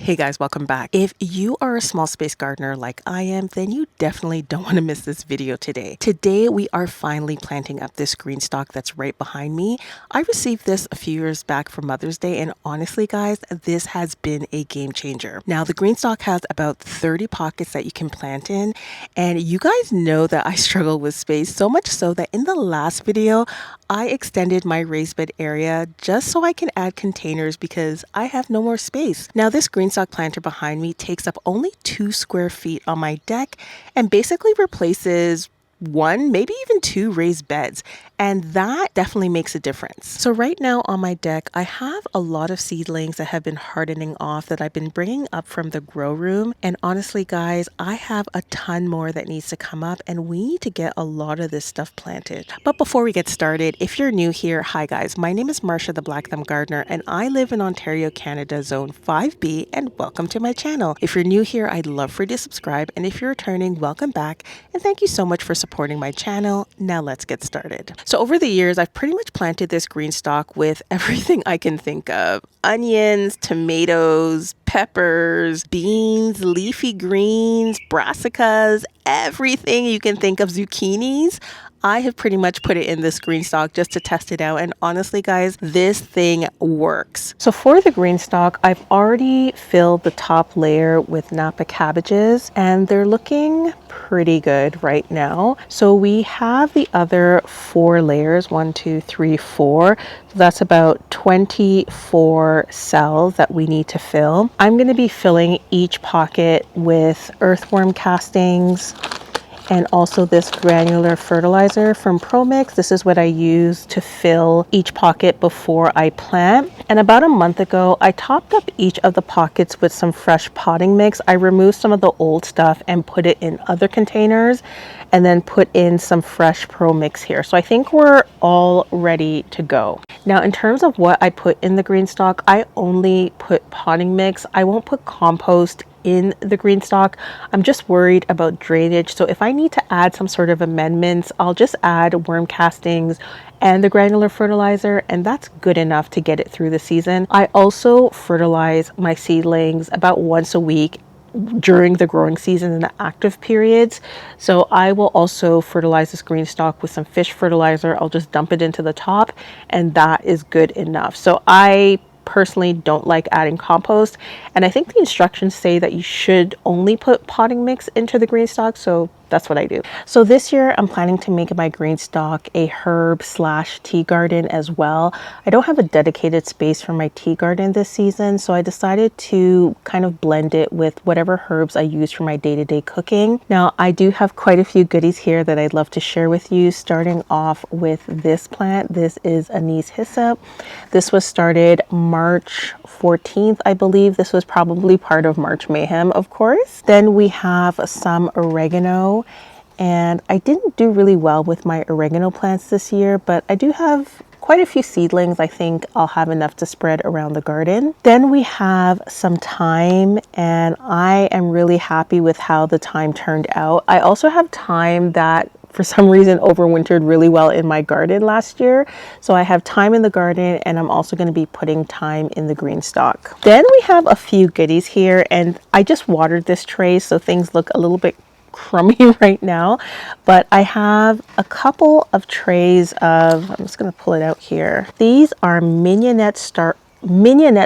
Hey guys, welcome back. If you are a small space gardener like I am, then you definitely don't want to miss this video today. Today, we are finally planting up this green stalk that's right behind me. I received this a few years back for Mother's Day, and honestly guys, this has been a game changer. Now, the green stalk has about 30 pockets that you can plant in, and you guys know that I struggle with space, so much so that in the last video, I extended my raised bed area just so I can add containers because I have no more space. Now, this green stalk planter behind me takes up only 2 square feet on my deck and basically replaces one, maybe even 2 raised beds, and that definitely makes a difference. So right now on my deck, I have a lot of seedlings that have been hardening off that I've been bringing up from the grow room. And honestly, guys, I have a ton more that needs to come up, and we need to get a lot of this stuff planted. But before we get started, if you're new here, hi guys, my name is Marsha the Blackthumbgardener, and I live in Ontario, Canada, Zone 5B, and welcome to my channel. If you're new here, I'd love for you to subscribe, and if you're returning, welcome back, and thank you so much for supporting my channel. Now let's get started. So over the years, I've pretty much planted this green stalk with everything I can think of. Onions, tomatoes, peppers, beans, leafy greens, brassicas, everything you can think of, zucchinis. I have pretty much put it in this green stalk just to test it out, and honestly guys, this thing works. So for the green stalk, I've already filled the top layer with Napa cabbages, and they're looking pretty good right now. So we have the other 4 layers, 1, 2, 3, 4. So that's about 24 cells that we need to fill. I'm going to be filling each pocket with earthworm castings and also this granular fertilizer from ProMix. This is what I use to fill each pocket before I plant. And about a month ago, I topped up each of the pockets with some fresh potting mix. I removed some of the old stuff and put it in other containers, and then put in some fresh ProMix here. So I think we're all ready to go. Now, in terms of what I put in the green stalk, I only put potting mix. I won't put compost in the green stalk. I'm just worried about drainage. So if I need to add some sort of amendments, I'll just add worm castings and the granular fertilizer, and that's good enough to get it through the season. I also fertilize my seedlings about once a week during the growing season in the active periods. So I will also fertilize this green stalk with some fish fertilizer. I'll just dump it into the top, and that is good enough. So I personally don't like adding compost, and I think the instructions say that you should only put potting mix into the green stalk, so that's what I do. So this year I'm planning to make my green stalk a herb / tea garden as well. I don't have a dedicated space for my tea garden this season, so I decided to kind of blend it with whatever herbs I use for my day-to-day cooking. Now, I do have quite a few goodies here that I'd love to share with you, starting off with this plant. This is Anise Hyssop. This was started March 14th, I believe. This was probably part of March Mayhem, of course. Then we have some oregano, and I didn't do really well with my oregano plants this year, but I do have quite a few seedlings. I think I'll have enough to spread around the garden. Then we have some thyme, and I am really happy with how the thyme turned out. I also have thyme that for some reason overwintered really well in my garden last year. So I have thyme in the garden, and I'm also going to be putting thyme in the green stalk. Then we have a few goodies here, and I just watered this tray, so things look a little bit crummy right now, but I have a couple of trays of, I'm just going to pull it out here. These are Mignonette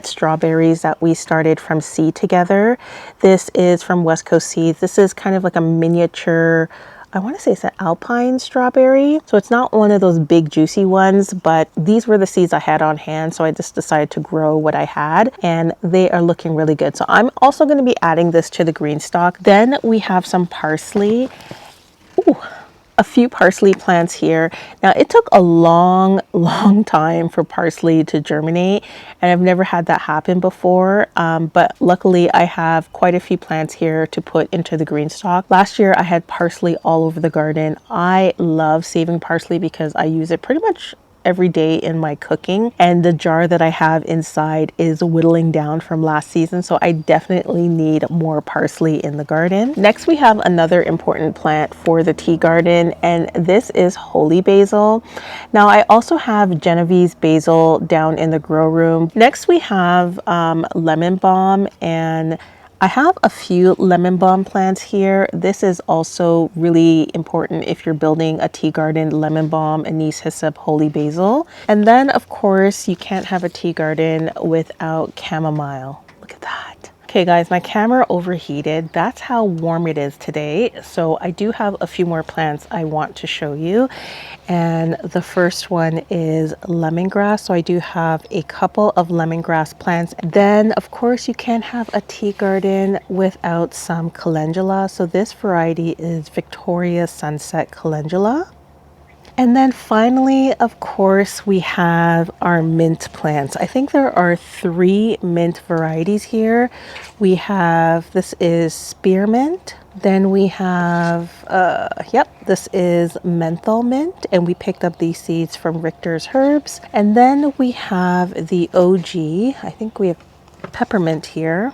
Strawberries that we started from seed together. This is from West Coast Seeds. This is kind of like a miniature, I want to say it's an alpine strawberry. So it's not one of those big juicy ones, but these were the seeds I had on hand. So I just decided to grow what I had, and they are looking really good. So I'm also going to be adding this to the green stalk. Then we have some parsley. Ooh, a few parsley plants here. Now, it took a long time for parsley to germinate, and I've never had that happen before, but luckily I have quite a few plants here to put into the green stalk. Last year I had parsley all over the garden. I love saving parsley because I use it pretty much every day in my cooking, and the jar that I have inside is whittling down from last season, so I definitely need more parsley in the garden. Next, we have another important plant for the tea garden, and this is holy basil. Now, I also have Genovese basil down in the grow room. Next, we have lemon balm, and I have a few lemon balm plants here. This is also really important if you're building a tea garden: lemon balm, Anise Hyssop, holy basil. And then, of course, you can't have a tea garden without chamomile. Look at that. Okay guys, my camera overheated. That's how warm it is today. So I do have a few more plants I want to show you. And the first one is lemongrass. So I do have a couple of lemongrass plants. Then of course you can't have a tea garden without some calendula. So this variety is Victoria Sunset Calendula. And then finally, of course, we have our mint plants. I think there are 3 mint varieties here. We have, this is spearmint. Then we have, this is menthol mint, and we picked up these seeds from Richter's Herbs. And then we have the OG. I think we have peppermint here.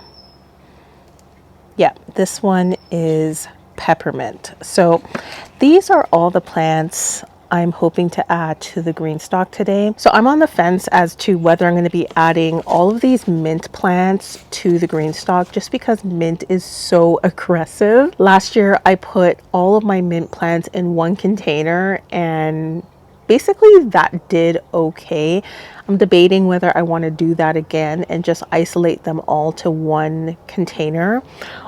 Yeah, this one is peppermint. So these are all the plants I'm hoping to add to the GreenStalk today. So I'm on the fence as to whether I'm going to be adding all of these mint plants to the GreenStalk, just because mint is so aggressive. Last year I put all of my mint plants in one container, and basically that did okay. I'm debating whether I want to do that again and just isolate them all to one container,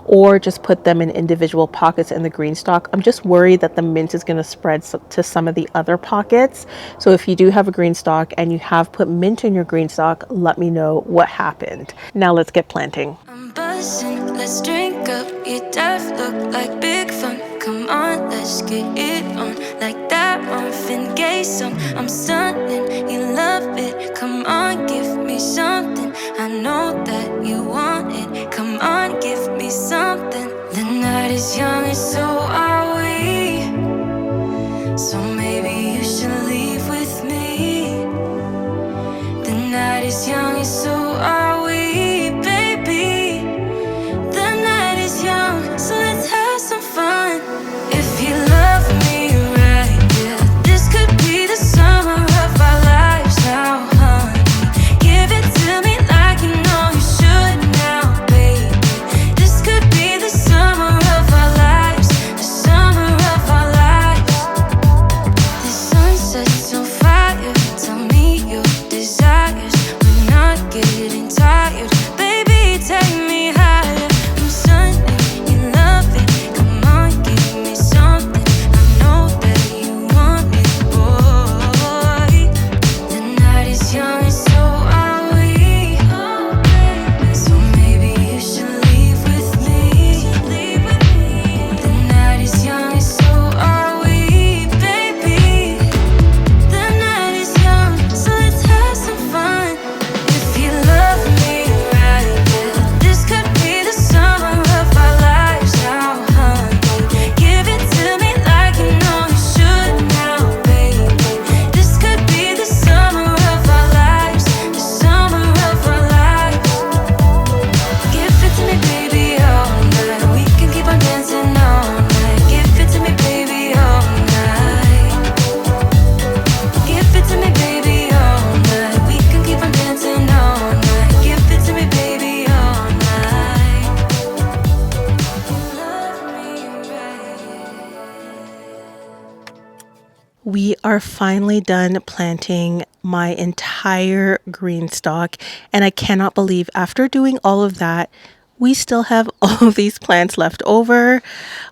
or just put them in individual pockets in the GreenStalk. I'm just worried that the mint is going to spread to some of the other pockets. So if you do have a GreenStalk and you have put mint in your GreenStalk, let me know what happened. Now let's get planting. I'm buzzing, let's drink up. Your death look like big fun. Come on, let's get it on. Like that Marvin Gaye song. I'm stunning, you love it. Come on, give me something. I know that you want it. Come on, give me something. The night is young and so are we. So maybe you should leave with me. The night is young and so are we, baby. The night is young, so let's have some fun. If you love me right, yeah, this could be the summer of our lives now, honey. Give it to me like you know you should now, baby. This could be the summer of our lives, the summer of our lives. The sunset's on fire, tell me your desires. We're not getting tired, baby, take me higher. I'm stunning, you love it. Come on, give me something. I know that you want it, boy. The night is young and so are we. So maybe you should leave with me. The night is young and so are we, baby. The night is young, so let's have some fun. If you love me right, yeah, this could be the summer of our lives now, honey. Give it to me like you know you should now, baby. This could be the summer of our lives, the summer of our lives. Give it to me, baby, all night. We can keep on dancing all night. Give it to me, baby, all night. Give it to me, baby, all night. We can keep on dancing all night. Give it to me, baby, all night. You love me right. We are finally done planting my entire GreenStalk, and I cannot believe after doing all of that, we still have all of these plants left over.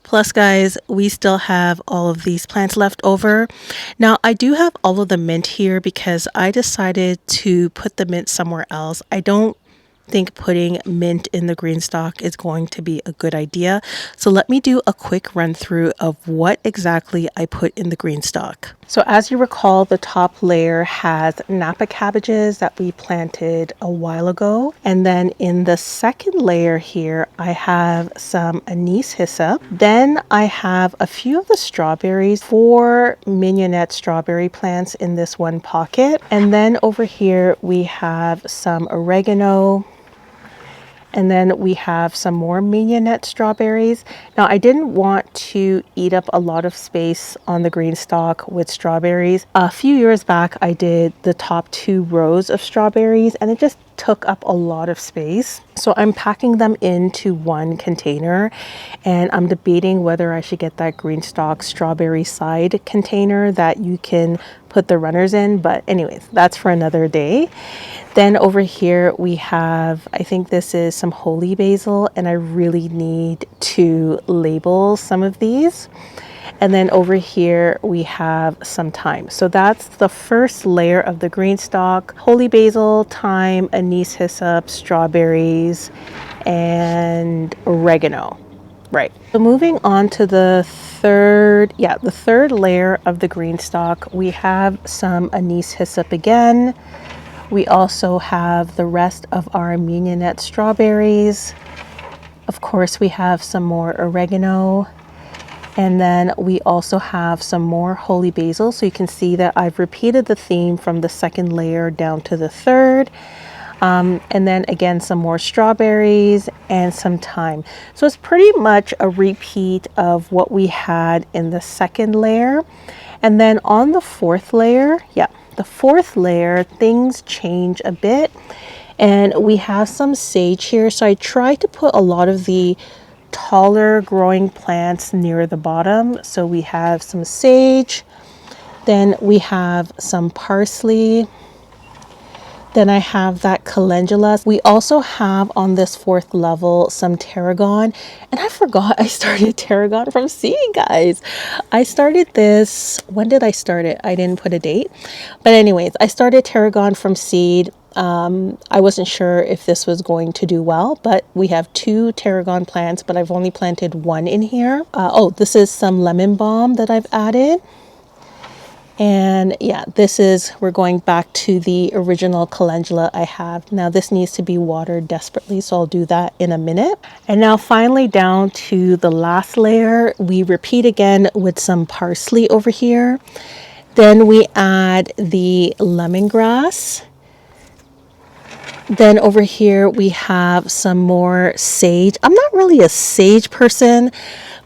Plus, guys, we still have all of these plants left over. Now, I do have all of the mint here because I decided to put the mint somewhere else. I don't think putting mint in the GreenStalk is going to be a good idea. So let me do a quick run through of what exactly I put in the GreenStalk. So as you recall, the top layer has Napa cabbages that we planted a while ago. And then in the second layer here, I have some Anise Hyssop. Then I have a few of the strawberries, 4 Mignonette strawberry plants in this one pocket. And then over here, we have some oregano. And then we have some more Mignonette strawberries. Now, I didn't want to eat up a lot of space on the GreenStalk with strawberries. A few years back, I did the top 2 rows of strawberries and it just took up a lot of space. So I'm packing them into one container and I'm debating whether I should get that GreenStalk strawberry side container that you can put the runners in. But anyways, that's for another day. Then over here we have, I think this is some holy basil, and I really need to label some of these. And then over here we have some thyme. So that's the first layer of the GreenStalk: holy basil, thyme, anise hyssop, strawberries, and oregano. Right. So moving on to the third layer of the GreenStalk, we have some anise hyssop again. We also have the rest of our Mignonette strawberries. Of course, we have some more oregano. And then we also have some more holy basil. So you can see that I've repeated the theme from the second layer down to the third. And then again, some more strawberries and some thyme. So it's pretty much a repeat of what we had in the second layer. And then on the fourth layer, the fourth layer, things change a bit. And we have some sage here. So I tried to put a lot of the taller growing plants near the bottom. So we have some sage, then we have some parsley, then I have that calendula. We also have on this fourth level some tarragon, and I forgot I started tarragon from seed, guys. I started this, when did I start it? I didn't put a date, but anyways, I started tarragon from seed. I wasn't sure if this was going to do well, but we have 2 tarragon plants, but I've only planted 1 in here. Oh, this is some lemon balm that I've added. And yeah, we're going back to the original calendula I have. Now this needs to be watered desperately, so I'll do that in a minute. And now finally down to the last layer, we repeat again with some parsley over here. Then we add the lemongrass. Then over here we have some more sage. I'm not really a sage person,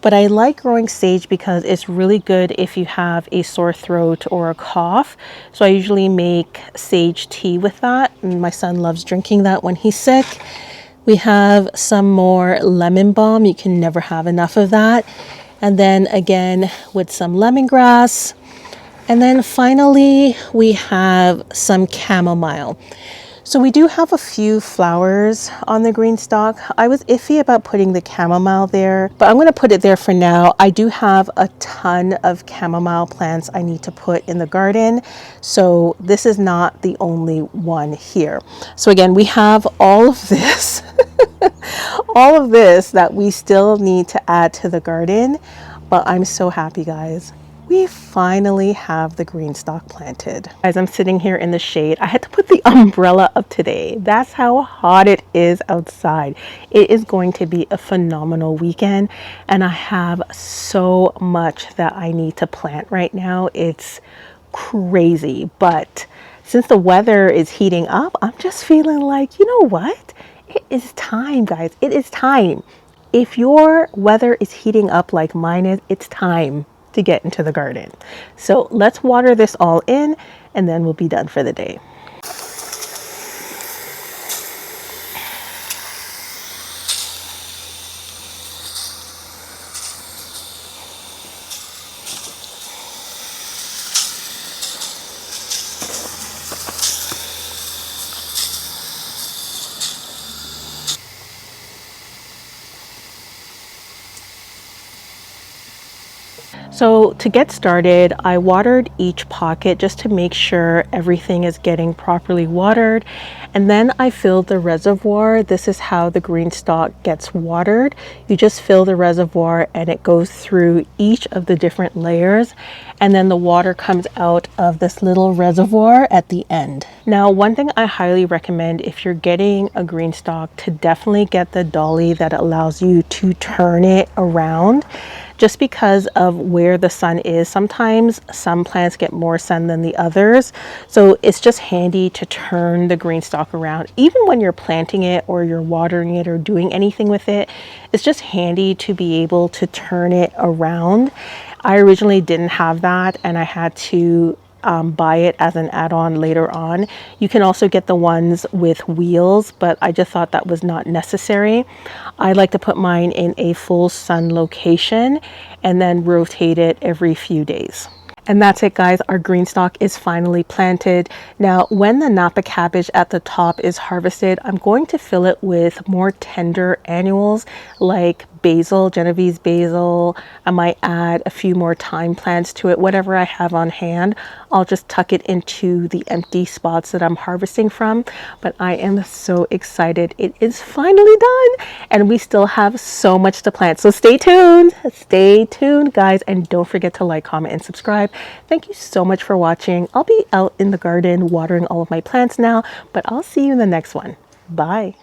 but I like growing sage because it's really good if you have a sore throat or a cough. So I usually make sage tea with that, and my son loves drinking that when he's sick. We have some more lemon balm. You can never have enough of that. And then again with some lemongrass. And then finally we have some chamomile. So we do have a few flowers on the GreenStalk. I was iffy about putting the chamomile there, but I'm going to put it there for now. I do have a ton of chamomile plants I need to put in the garden, so this is not the only one here. So again, we have all of this, all of this that we still need to add to the garden, but I'm so happy, guys. We finally have the GreenStalk planted. Guys, I'm sitting here in the shade. I had to put the umbrella up today. That's how hot it is outside. It is going to be a phenomenal weekend, and I have so much that I need to plant right now. It's crazy, but since the weather is heating up, I'm just feeling like, you know what? It is time, guys. It is time. If your weather is heating up like mine is, it's time to get into the garden. So let's water this all in and then we'll be done for the day. So to get started, I watered each pocket just to make sure everything is getting properly watered. And then I filled the reservoir. This is how the GreenStalk gets watered. You just fill the reservoir and it goes through each of the different layers. And then the water comes out of this little reservoir at the end. Now, one thing I highly recommend if you're getting a GreenStalk, to definitely get the dolly that allows you to turn it around. Just because of where the sun is. Sometimes some plants get more sun than the others. So it's just handy to turn the GreenStalk around. Even when you're planting it or you're watering it or doing anything with it, it's just handy to be able to turn it around. I originally didn't have that and I had to buy it as an add-on later on. You can also get the ones with wheels, but I just thought that was not necessary. I like to put mine in a full sun location and then rotate it every few days. And that's it, guys. Our GreenStalk is finally planted. Now, when the Napa cabbage at the top is harvested, I'm going to fill it with more tender annuals like basil, Genovese basil. I might add a few more thyme plants to it, whatever I have on hand. I'll just tuck it into the empty spots that I'm harvesting from. But I am so excited. It is finally done and we still have so much to plant. So stay tuned, guys, and don't forget to like, comment, and subscribe. Thank you so much for watching. I'll be out in the garden watering all of my plants now, but I'll see you in the next one. Bye.